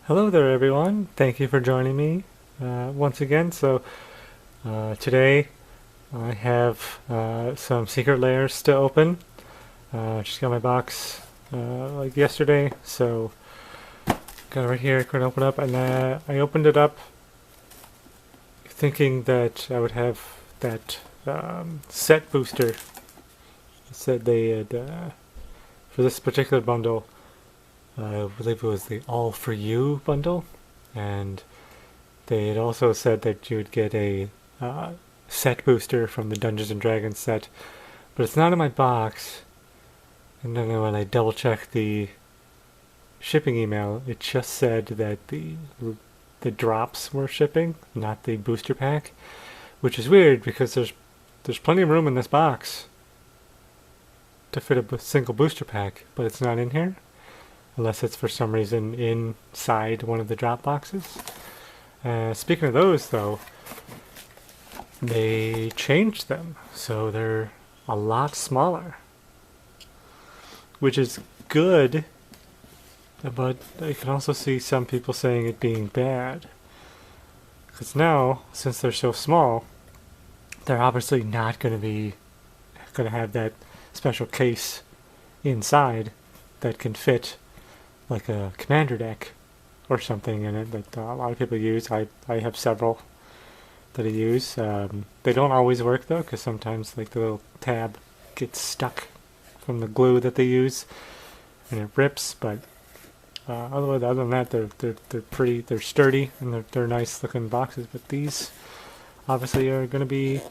Hello there, everyone. Thank you for joining me once again. Today I have some secret layers to open. Just got my box like yesterday, so got it right here. Going to open up, and I opened it up thinking that I would have that set booster. Said they had for this particular bundle. I believe it was the All For You bundle, and they had also said that you would get a set booster from the Dungeons and Dragons set, but it's not in my box. And then when I double checked the shipping email, it just said that the drops were shipping, not the booster pack, which is weird because there's plenty of room in this box to fit a single booster pack, but it's not in here. Unless it's for some reason inside one of the drop boxes. Speaking of those, though, they changed them, so they're a lot smaller, which is good, but I can also see some people saying it being bad. Because now, since they're so small, they're obviously not going to have that special case inside that can fit like a commander deck or something in it that a lot of people use. I have several that I use. They don't always work though, because sometimes like the little tab gets stuck from the glue that they use and it rips. But other than that, they're sturdy and they're nice looking boxes. But these obviously are going to be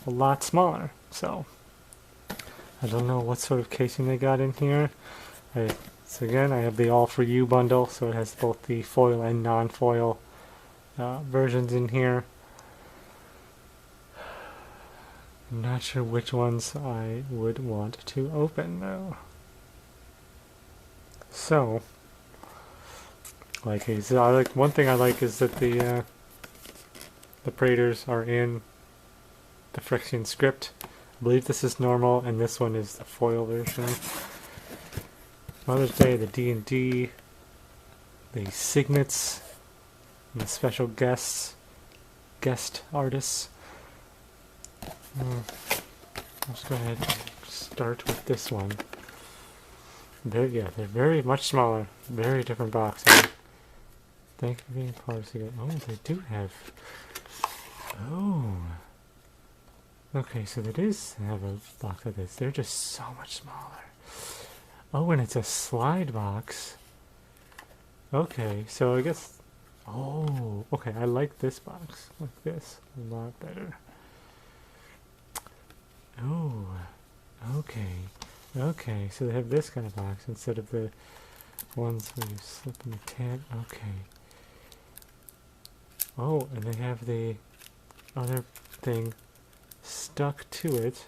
a lot smaller. So I don't know what sort of casing they got in here. So again, I have the All For You bundle, so it has both the foil and non-foil versions in here. I'm not sure which ones I would want to open though. So, one thing I like is that the Praetors are in the Phyrexian script. I believe this is normal, and this one is the foil version. Mother's Day, the D&D, the signets, and the special guest artists. Let's go ahead and start with this one. They're very much smaller, very different box. Thank you for being part of the. Oh, they do have. Oh. Okay, so they have a box like this. They're just so much smaller. Oh, and it's a slide box. Okay, so I guess... Oh, okay, I like this box. Like this. A lot better. Oh, okay. Okay, so they have this kind of box instead of the ones where you slip in the tab. Okay. Oh, and they have the other thing stuck to it.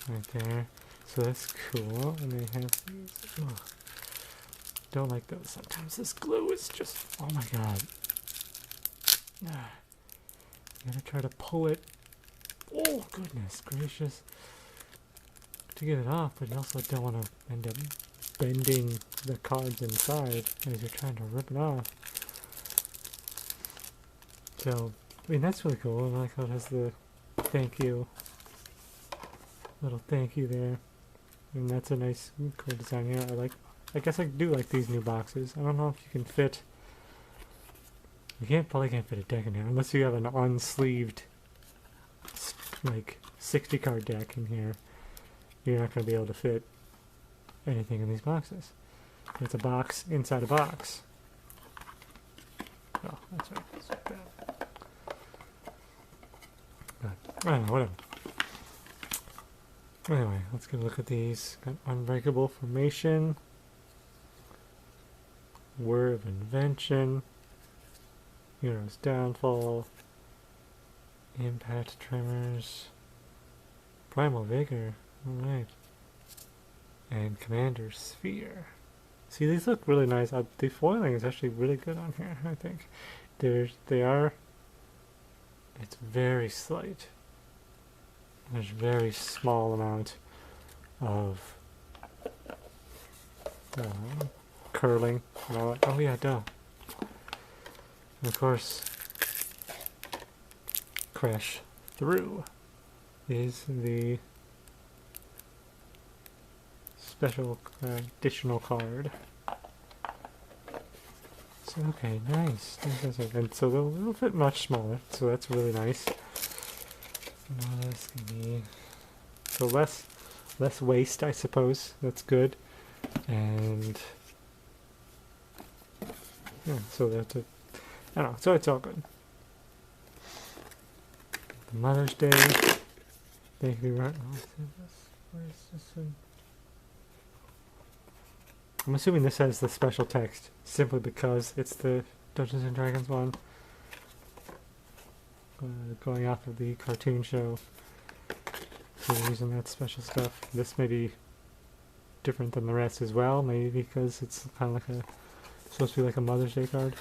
Right there. So that's cool, and they have these. Ugh. Don't like those. Sometimes this glue is just, oh my god. You gotta try to pull it. Oh goodness gracious. To get it off, but you also don't want to end up bending the cards inside as you're trying to rip it off. So, I mean, that's really cool. I like how it has the thank you. Little thank you there. And that's a nice, cool design here. I guess I do like these new boxes. I don't know if you can fit. Probably can't fit a deck in here unless you have an unsleeved, like 60 card deck in here. You're not going to be able to fit anything in these boxes. It's a box inside a box. Oh, that's right. That's like that. But, I don't know, whatever. Anyway, let's get a look at these. Got Unbreakable Formation, Word of Invention, Hero's Downfall, Impact Tremors, Primal Vigor, alright, and Commander's Sphere. See, these look really nice. The foiling is actually really good on here, I think. It's very slight. There's very small amount of curling and all that. Oh yeah, duh. And of course, Crash Through is the special additional card. So, okay, nice. And so they'll fit much smaller, so that's really nice. So less waste, I suppose. That's good. And yeah, so that's it. I don't know. So it's all good. Mother's Day. Thank you. Where is this one? I'm assuming this has the special text simply because it's the Dungeons and Dragons one. Going off of the cartoon show. So they're using that special stuff. This may be different than the rest as well, maybe because it's kind of like supposed to be like a Mother's Day card.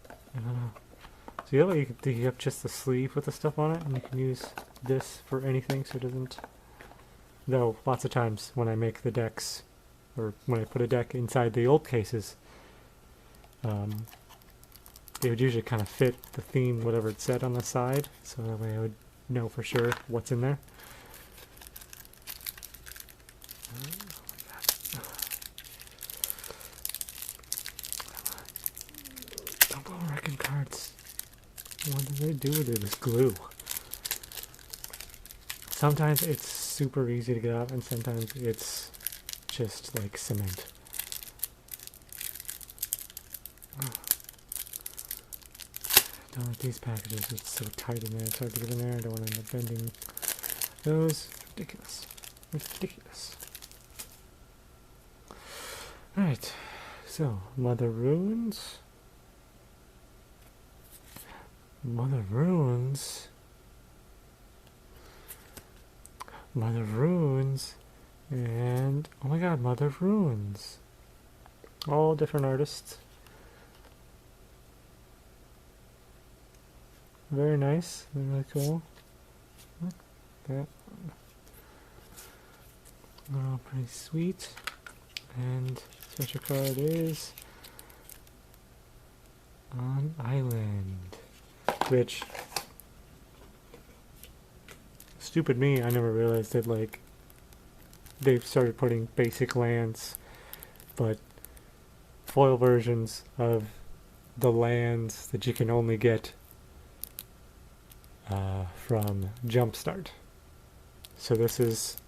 I don't know. So the other way you have just the sleeve with the stuff on it, and you can use this for anything, so it doesn't. Though lots of times when I make the decks, or when I put a deck inside the old cases, it would usually kind of fit the theme, whatever it said on the side, so that way I would know for sure what's in there. Double reckon cards. What do they do with it? This glue. Sometimes it's super easy to get out, and sometimes it's just like cement. Don't like these packages, it's so tight in there, it's hard to get in there, I don't want to end up bending those. Ridiculous. Ridiculous. Alright, so, Mother Runes. Mother Runes. Mother Runes. And, oh my god, Mother Runes. All different artists. Very nice, really cool. Look at that. They're all pretty sweet. And special card is On Island. Which, stupid me, I never realized that, like, they've started putting basic lands, but foil versions of the lands that you can only get from Jumpstart. So this is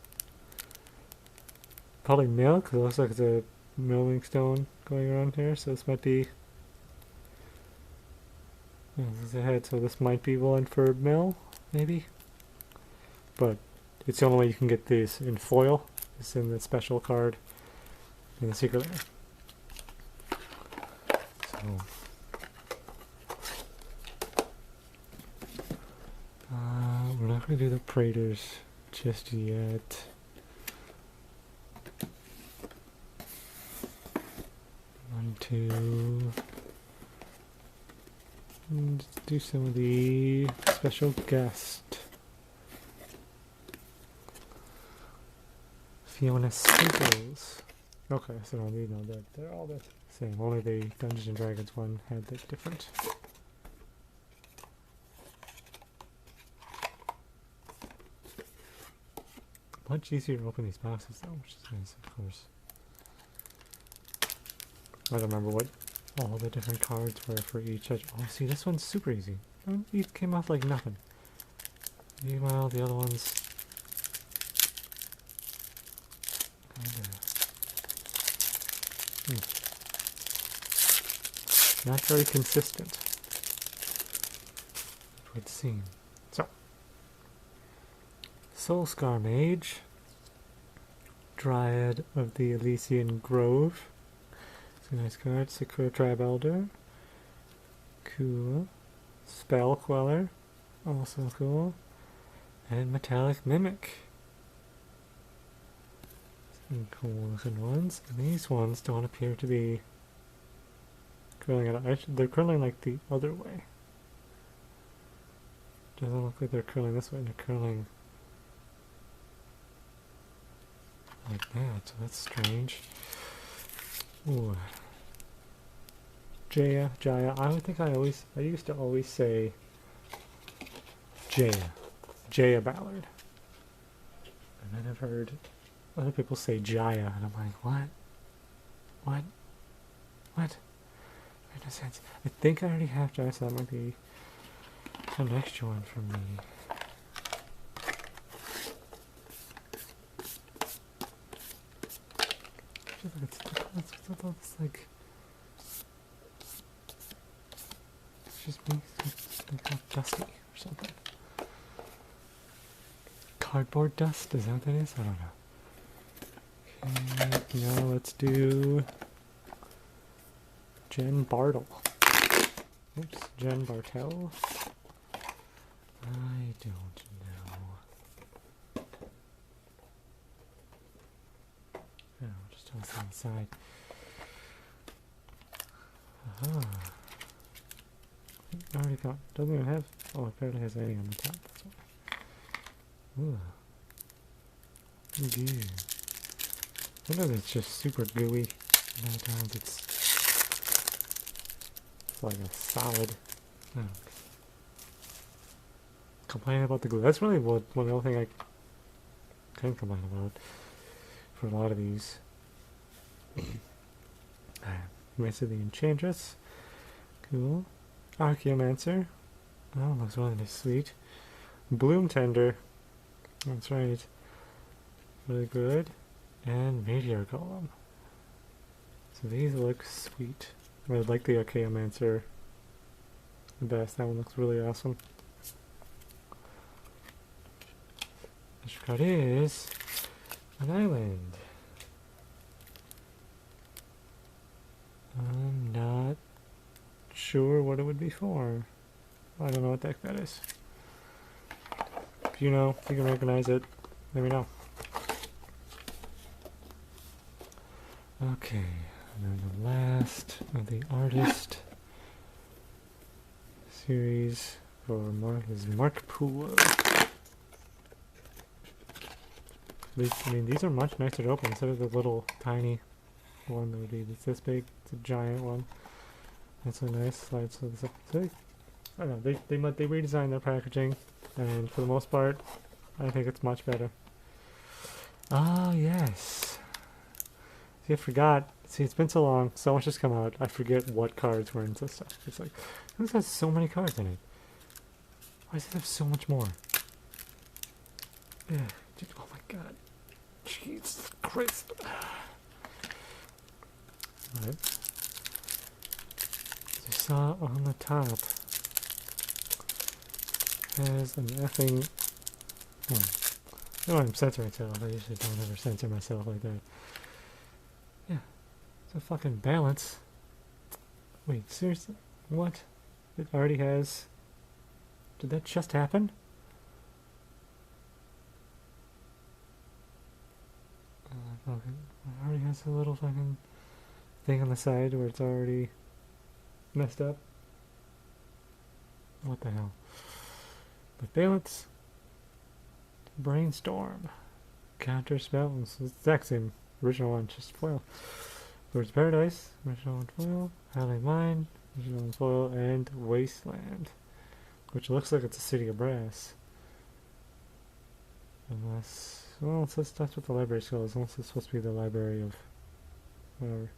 probably milk. It looks like it's a milling stone going around here, so this might be. Yeah, this is a head, so this might be one for mill, maybe. But it's the only way you can get these in foil. It's in the special card in the secret lair. So. We're not going to do the Praetors just yet. One, two. And let's do some of the special guest. Fiona Staples. Okay, so we know that they're all the same. Only the Dungeons and Dragons one had that different. Much easier to open these boxes though, which is nice, of course. I don't remember what all the different cards were for each. Oh, see, this one's super easy. These came off like nothing. Meanwhile, the other ones. Not very consistent. It would seem. So. Soulscar Mage, Dryad of the Elysian Grove, it's a nice card. Sakura Tribe Elder, cool. Spell Queller, also cool. And Metallic Mimic. Some cool looking ones. And these ones don't appear to be curling at all. They're curling like the other way. Doesn't look like they're curling this way, they're curling like that, so that's strange. Ooh. Jaya, Jaya. I used to always say Jaya. Jaya Ballard. And then I've heard other people say Jaya, and I'm like, what? What? What? Made no sense. I think I already have Jaya, so that might be an extra one for me. It's like it's just me like dusty or something. Cardboard dust? Is that what that is? I don't know. Okay, now let's do Jen Bartle. Oops, Jen Bartel. I don't know. Oh, just toss it on the side. Aha. I already got. Doesn't even have. Oh, it barely has any on the top. That's why. Ooh. Goo. Sometimes it's just super gooey. And other times it's like a solid. Oh. Complaining about the glue. That's really one other thing I can complain about for a lot of these. Rest of the Enchantress. Cool. Archaeomancer. Oh, looks really nice, sweet. Bloom Tender. That's right. Really good. And Meteor Golem. So these look sweet. I like the Archaeomancer the best. That one looks really awesome. This card is an island. I'm not sure what it would be for. I don't know what deck that is. If you know, if you can recognize it, let me know. Okay, and then the last of the artist series for Mark is Mark Poole. I mean, these are much nicer to open instead of the little tiny one that would be this big. It's a giant one. That's a nice slide. So this up. See? I don't know. They redesigned their packaging, and for the most part, I think it's much better. Ah, yes. See, I forgot. See, it's been so long. So much has come out. I forget what cards were in this stuff. It's like, this has so many cards in it. Why does it have so much more? Yeah. Oh my god. Jesus Christ. Right. As you saw on the top, has an effing. No, I'm censoring myself. I usually don't ever censor myself like that. Yeah, it's a fucking balance. Wait, seriously? What? It already has. Did that just happen? Okay. It already has a little fucking thing on the side where it's already messed up. What the hell? But balance. Brainstorm. Counter spells. It's the exact same original one, just foil. Bird's Paradise, original one foil. Howling Mine, original one foil. And Wasteland, which looks like it's a City of Brass. Unless. Well, that's what the library calls. Unless it's supposed to be the library of whatever.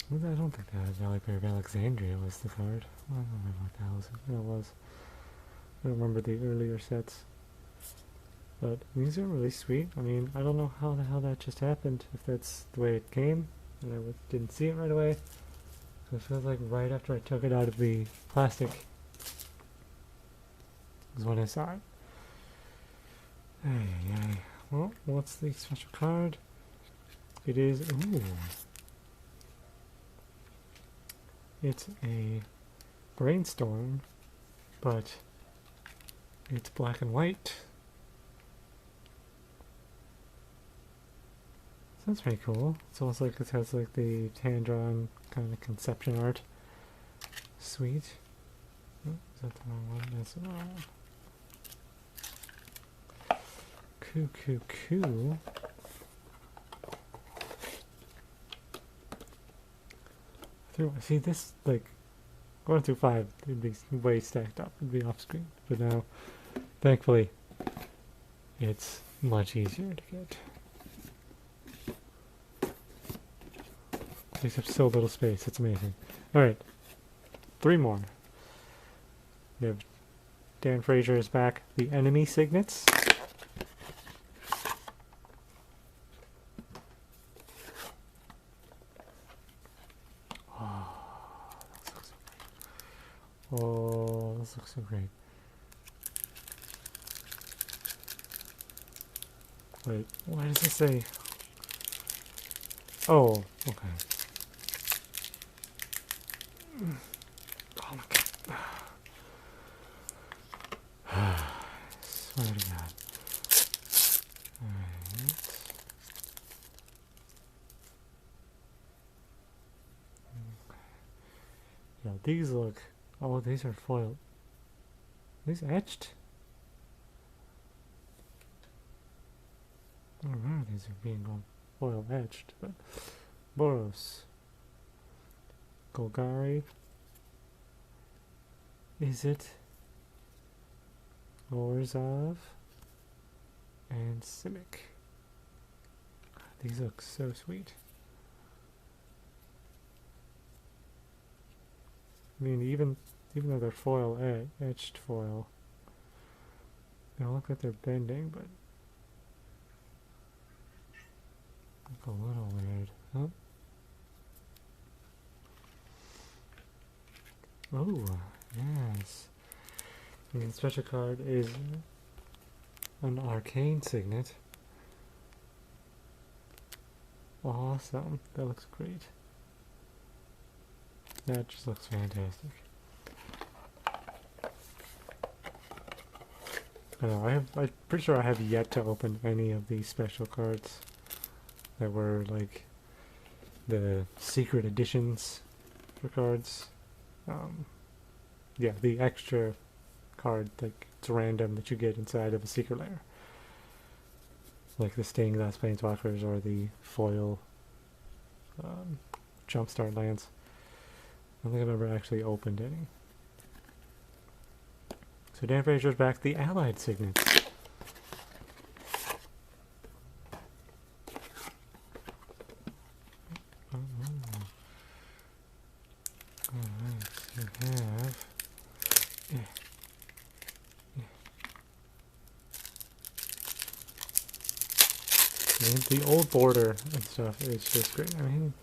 Well, I don't think the Library of Alexandria was the card. I don't remember what the hell it was. I don't remember the earlier sets. But these are really sweet. I mean, I don't know how the hell that just happened. If that's the way it came, and I didn't see it right away. So it feels like right after I took it out of the plastic is when I saw it. Ay. Well, what's the special card? It is. Ooh. It's a Brainstorm, but it's black and white. That's pretty cool. It's almost like it has like the hand-drawn kind of conception art. Sweet. Oh, is that the wrong one? That's the wrong one. Cool. through. See this, like 1 through 5, it'd be way stacked up. It'd be off screen. But now, thankfully, it's much easier to get. Takes up so little space. It's amazing. All right, 3 more. We have Dan Fraser is back. The enemy signets. Oh, this looks so great. Wait, what does it say? Oh, okay. Oh my god. Swear to God. Alright. Yeah, these look. Oh, these are foiled. These etched? I don't know if these are being foil etched, but Boros. Golgari. Is it Orzhov and Simic? These look so sweet. I mean, even though they're foil etched foil, they don't look like they're bending, but look a little weird. Oh. Oh, yes. And the special card is an arcane signet. Awesome. That looks great. That just looks fantastic. I know, I'm pretty sure I have yet to open any of these special cards that were like the secret editions for cards. Yeah, the extra card, like it's random that you get inside of a secret lair, like the stained glass planeswalkers or the foil jumpstart lands. I don't think I've ever actually opened any. So Dan Fraser's back. The allied signets. Alright, you have the old border and stuff is just great. I mean,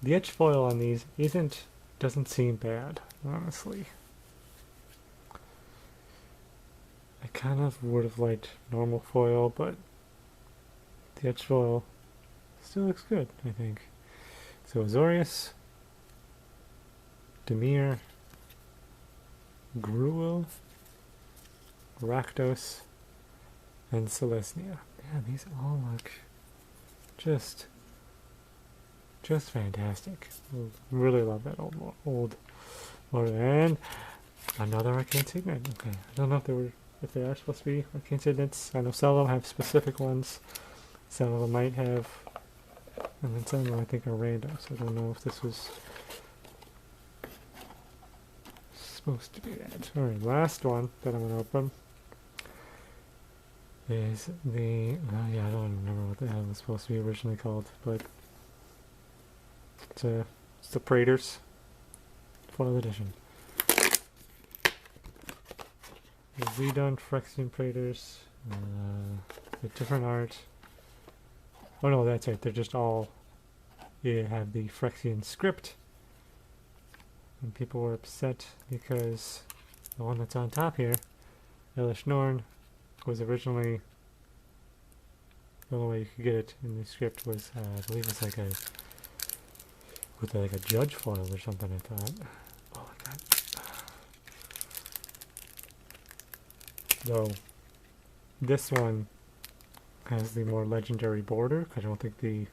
the etch foil on these doesn't seem bad, honestly. I kind of would have liked normal foil, but the etch foil still looks good, I think. So Azorius, Demir, Gruul, Rakdos, and Celestia. Yeah, these all look just fantastic. Really love that old order. And another arcane signet. Okay, I don't know if they are supposed to be arcane signets. I know some of them have specific ones. Some of them might have, and then some of them I think are random. So I don't know if this was supposed to be that. All right, last one that I'm gonna open is the yeah, I don't remember what the hell it was supposed to be originally called, but it's the Praetors foil edition. The redone Phyrexian Praetors, with different art. Oh no, that's right. They're just all have the Phyrexian script, and people were upset because the one that's on top here, Elish Norn, was originally the only way you could get it in the script was I believe it's like a judge foil or something. I thought. Oh my god. Though this one has the more legendary border, because I don't think the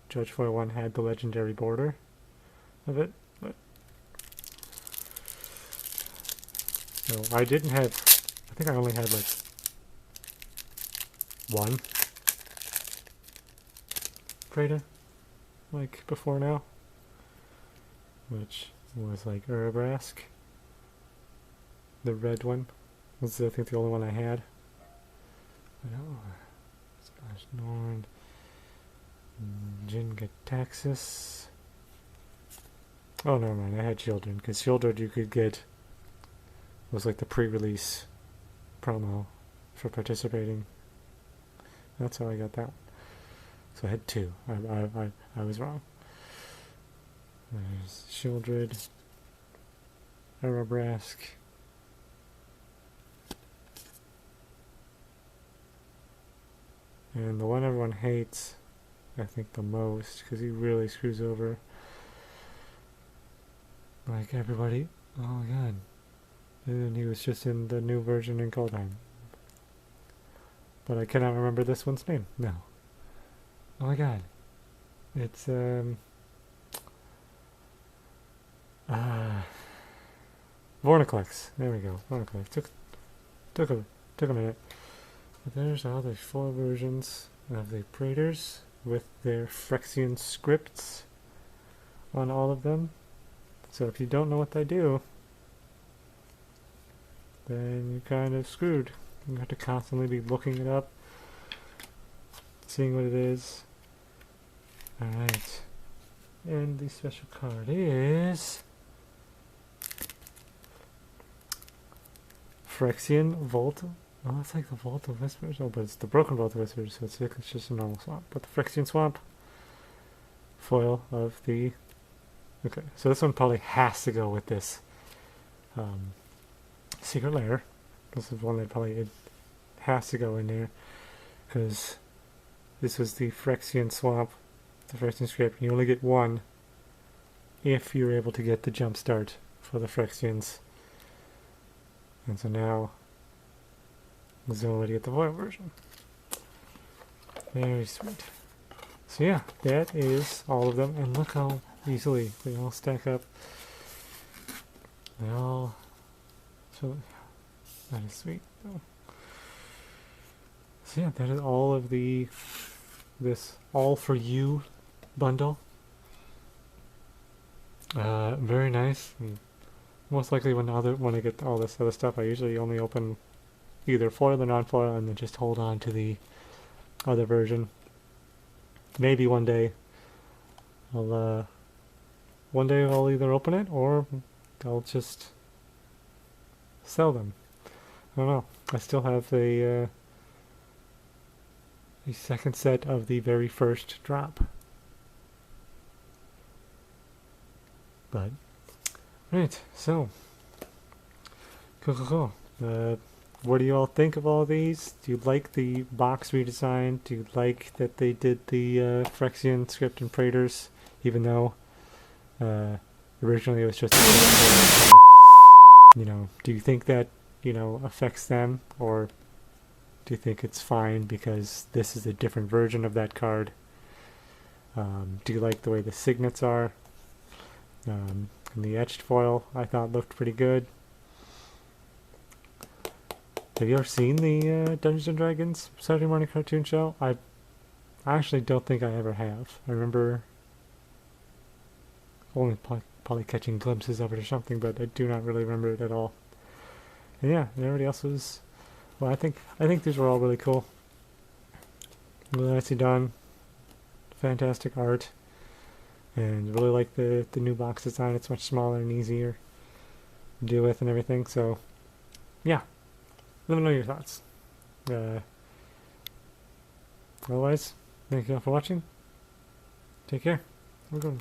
judge foil one had the legendary border of it. But so I didn't have. I think I only had like one Praetor, like before now. which was like Urabrask. The red one was, I think, the only one I had. But Splash Norn, Jingataxis. Oh, never mind. I had Children, because Children you could get was like the pre-release promo for participating. That's how I got that one. So I had two. I was wrong. There's Shieldred, Arabrask, and the one everyone hates, I think the most, because he really screws over like everybody. Oh my god. And he was just in the new version in Coldheim. But I cannot remember this one's name. No. Oh my god. It's Vorniclex. There we go. Vorniclex. Took a minute. But there's all the 4 versions of the Praetors with their Phyrexian scripts on all of them. So if you don't know what they do, then you're kind of screwed. You have to constantly be looking it up, seeing what it is. Alright. And the special card is Phyrexian Volt. Oh, it's like the Vault of Whispers. Oh, but it's the Broken Vault of Whispers, so it's just a normal swamp. But the Phyrexian Swamp foil of the... Okay, so this one probably has to go with this Secret Lair. This is one that probably it has to go in there, because this was the Phyrexian Swamp, the Phyrexian script. You only get one if you're able to get the jump start for the Phyrexians. And so now let's already get the foil version. Very sweet. So yeah, that is all of them, and look how easily they all stack up. They all... So that is sweet. So yeah, that is all of this All For You bundle. Very nice. And most likely when I get all this other stuff, I usually only open either foil or non-foil and then just hold on to the other version. Maybe one day I'll either open it or I'll just sell them. I don't know. I still have the second set of the very first drop. But right, so cool. What do you all think of all these? Do you like the box redesign? Do you like that they did the Phyrexian script and Praetors, even though originally it was just you know, do you think that, you know, affects them, or do you think it's fine because this is a different version of that card? Do you like the way the signets are? And the etched foil I thought looked pretty good. Have you ever seen the Dungeons and Dragons Saturday morning cartoon show? I actually don't think I ever have. I remember only probably catching glimpses of it or something, but I do not really remember it at all. And yeah, and everybody else was... Well, I think these were all really cool. Really nicely done. Fantastic art. And really like the new box design. It's much smaller and easier to deal with and everything. So, yeah. Let me know your thoughts. Otherwise, thank you all for watching. Take care. Have a good one.